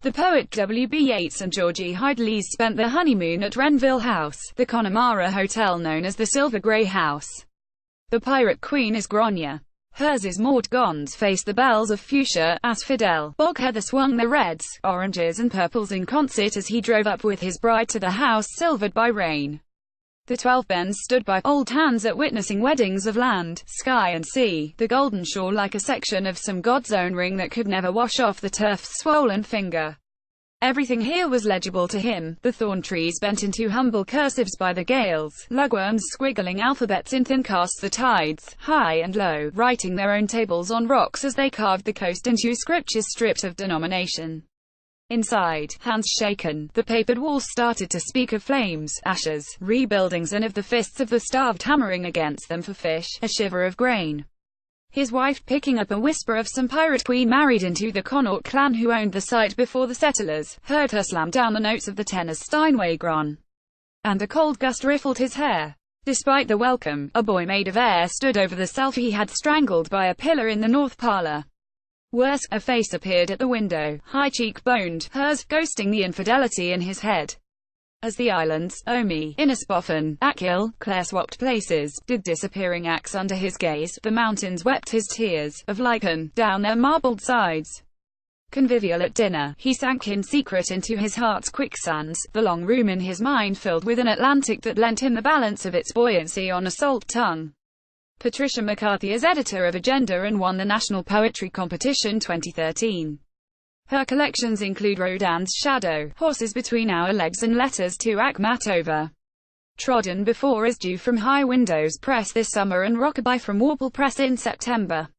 The poet W.B. Yeats and Georgie Hyde Lees spent their honeymoon at Renvyle House, the Connemara hotel known as the Silver Grey House. The pirate queen is Grania. Hers is Maud Gonne's face. The bells of fuchsia, asphodel, bog heather swung their reds, oranges and purples in concert as he drove up with his bride to the house silvered by rain. The 12 bens stood by, old hands at witnessing weddings of land, sky and sea, the golden shore like a section of some god's own ring that could never wash off the turf's swollen finger. Everything here was legible to him, the thorn trees bent into humble cursives by the gales, lugworms squiggling alphabets in thin casts, the tides, high and low, writing their own tables on rocks as they carved the coast into scriptures stripped of denomination. Inside, hands shaken, the papered walls started to speak of flames, ashes, rebuildings, and of the fists of the starved hammering against them for fish, a shiver of grain. His wife picking up a whisper of some pirate queen married into the Connaught clan who owned the site before the settlers, heard her slam down the notes of the tenor's Steinway Gron. And a cold gust riffled his hair. Despite the welcome, a boy made of air stood over the self he had strangled by a pillar in the north parlour. Worse, a face appeared at the window, high cheek-boned, hers, ghosting the infidelity in his head. As the islands, Omi, Innisboffin, Achill, Clare swapped places, did disappearing acts under his gaze, the mountains wept his tears, of lichen, down their marbled sides. Convivial at dinner, he sank in secret into his heart's quicksands, the long room in his mind filled with an Atlantic that lent him the balance of its buoyancy on a salt tongue. Patricia McCarthy is editor of Agenda and won the National Poetry Competition 2013. Her collections include Rodin's Shadow, Horses Between Our Legs and Letters to Akhmatova. Trodden Before is due from High Windows Press this summer and Rockabye from Warple Press in September.